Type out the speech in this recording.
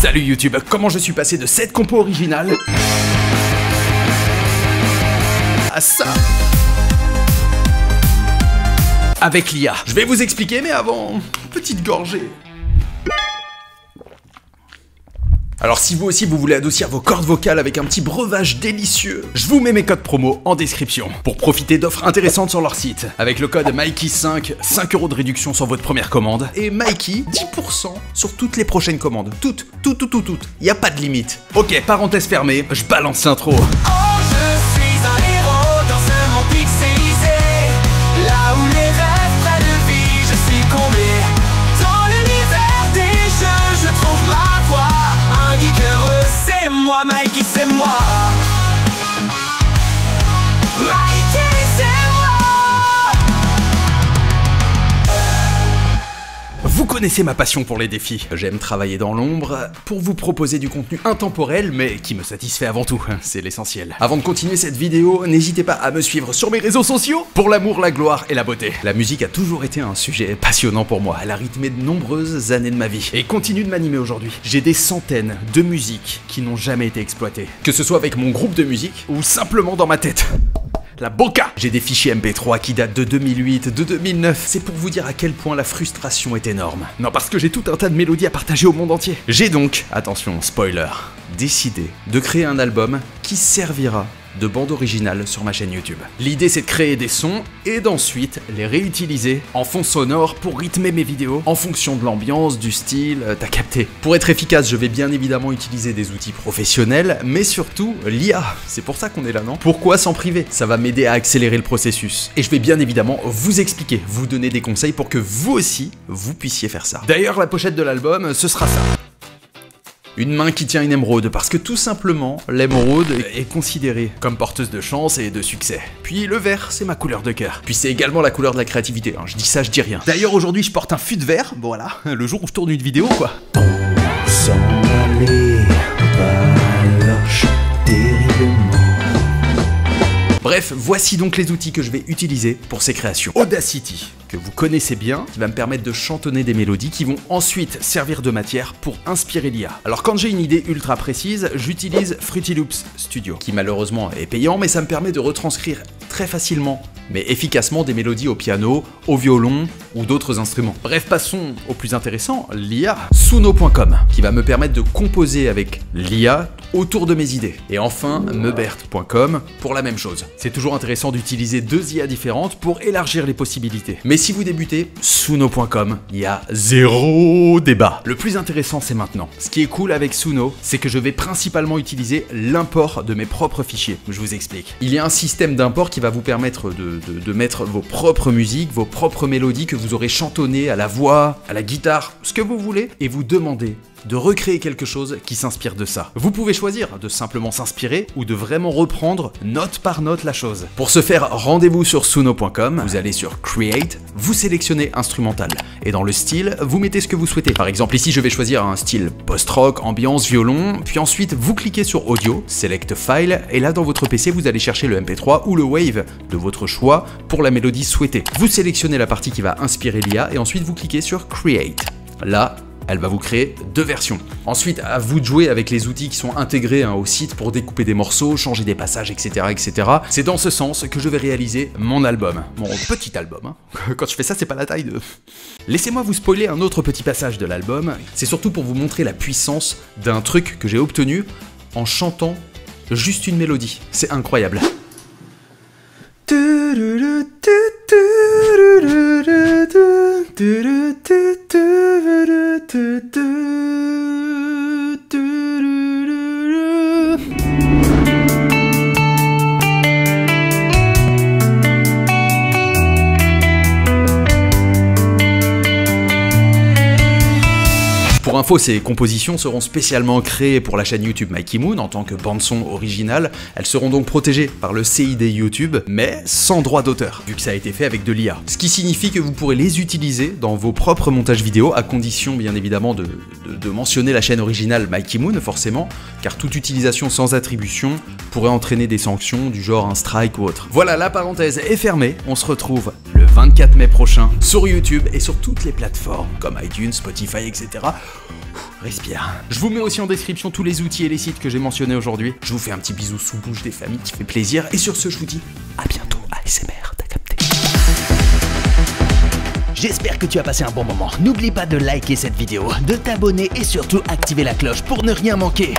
Salut YouTube, comment je suis passé de cette compo originale à ça avec l'IA. Je vais vous expliquer, mais avant, petite gorgée. Alors si vous aussi vous voulez adoucir vos cordes vocales avec un petit breuvage délicieux, je vous mets mes codes promo en description pour profiter d'offres intéressantes sur leur site. Avec le code Mikey5, 5 € de réduction sur votre première commande et Mikey, 10% sur toutes les prochaines commandes. Toutes. Y a pas de limite. Ok, parenthèse fermée, je balance l'intro. Moi, Mikey, c'est moi. Mikey, c'est moi. Vous connaissez ma passion pour les défis. J'aime travailler dans l'ombre pour vous proposer du contenu intemporel mais qui me satisfait avant tout, c'est l'essentiel. Avant de continuer cette vidéo, n'hésitez pas à me suivre sur mes réseaux sociaux pour l'amour, la gloire et la beauté. La musique a toujours été un sujet passionnant pour moi, elle a rythmé de nombreuses années de ma vie et continue de m'animer aujourd'hui. J'ai des centaines de musiques qui n'ont jamais été exploitées, que ce soit avec mon groupe de musique ou simplement dans ma tête. La boca. J'ai des fichiers MP3 qui datent de 2008, de 2009. C'est pour vous dire à quel point la frustration est énorme. Non, parce que j'ai tout un tas de mélodies à partager au monde entier. J'ai donc, attention, spoiler, décidé de créer un album qui servira de bande originale sur ma chaîne YouTube. L'idée c'est de créer des sons et d'ensuite les réutiliser en fond sonore pour rythmer mes vidéos en fonction de l'ambiance, du style, t'as capté. Pour être efficace, je vais bien évidemment utiliser des outils professionnels, mais surtout l'IA. C'est pour ça qu'on est là, non? Pourquoi s'en priver? Ça va m'aider à accélérer le processus. Et je vais bien évidemment vous expliquer, vous donner des conseils pour que vous aussi, vous puissiez faire ça. D'ailleurs, la pochette de l'album, ce sera ça. Une main qui tient une émeraude, parce que tout simplement, l'émeraude est considérée comme porteuse de chance et de succès. Puis le vert, c'est ma couleur de cœur. Puis c'est également la couleur de la créativité, hein. Je dis ça, je dis rien. D'ailleurs, aujourd'hui, je porte un fût de vert, voilà, le jour où je tourne une vidéo, quoi. On s'en allait, baloche terriblement. Bref, voici donc les outils que je vais utiliser pour ces créations. Audacity, que vous connaissez bien, qui va me permettre de chantonner des mélodies qui vont ensuite servir de matière pour inspirer l'IA. Alors quand j'ai une idée ultra précise, j'utilise Fruity Loops Studio, qui malheureusement est payant, mais ça me permet de retranscrire très facilement, mais efficacement des mélodies au piano, au violon ou d'autres instruments. Bref, passons au plus intéressant, l'IA. Suno.com, qui va me permettre de composer avec l'IA autour de mes idées. Et enfin, Meubert.com pour la même chose. C'est toujours intéressant d'utiliser deux IA différentes pour élargir les possibilités. Mais si vous débutez, Suno.com, il y a zéro débat. Le plus intéressant, c'est maintenant. Ce qui est cool avec Suno, c'est que je vais principalement utiliser l'import de mes propres fichiers. Je vous explique. Il y a un système d'import qui va vous permettre de mettre vos propres musiques, vos propres mélodies que vous aurez chantonnées à la voix, à la guitare, ce que vous voulez, et vous demandez de recréer quelque chose qui s'inspire de ça. Vous pouvez choisir de simplement s'inspirer ou de vraiment reprendre note par note la chose. Pour ce faire, rendez-vous sur Suno.com, vous allez sur Create, vous sélectionnez Instrumental et dans le style, vous mettez ce que vous souhaitez. Par exemple, ici je vais choisir un style post-rock, ambiance, violon, puis ensuite vous cliquez sur Audio, Select File, et là dans votre PC vous allez chercher le MP3 ou le Wave de votre choix pour la mélodie souhaitée. Vous sélectionnez la partie qui va inspirer l'IA et ensuite vous cliquez sur Create. Là, elle va vous créer deux versions. Ensuite, à vous de jouer avec les outils qui sont intégrés au site pour découper des morceaux, changer des passages, etc. etc. C'est dans ce sens que je vais réaliser mon album. Mon petit album. Hein. Quand je fais ça, c'est pas la taille de... Laissez-moi vous spoiler un autre petit passage de l'album. C'est surtout pour vous montrer la puissance d'un truc que j'ai obtenu en chantant juste une mélodie. C'est incroyable. Pour info, ces compositions seront spécialement créées pour la chaîne YouTube Mikey Moon en tant que bande-son originale. Elles seront donc protégées par le CID YouTube, mais sans droit d'auteur, vu que ça a été fait avec de l'IA. Ce qui signifie que vous pourrez les utiliser dans vos propres montages vidéo, à condition bien évidemment de mentionner la chaîne originale Mikey Moon, forcément, car toute utilisation sans attribution pourrait entraîner des sanctions du genre un strike ou autre. Voilà, la parenthèse est fermée, on se retrouve le 24 mai prochain sur YouTube et sur toutes les plateformes comme iTunes, Spotify, etc. Respire. Je vous mets aussi en description tous les outils et les sites que j'ai mentionnés aujourd'hui. Je vous fais un petit bisou sous bouche des familles qui fait plaisir. Et sur ce, je vous dis à bientôt. ASMR, t'as capté. J'espère que tu as passé un bon moment. N'oublie pas de liker cette vidéo, de t'abonner et surtout activer la cloche pour ne rien manquer.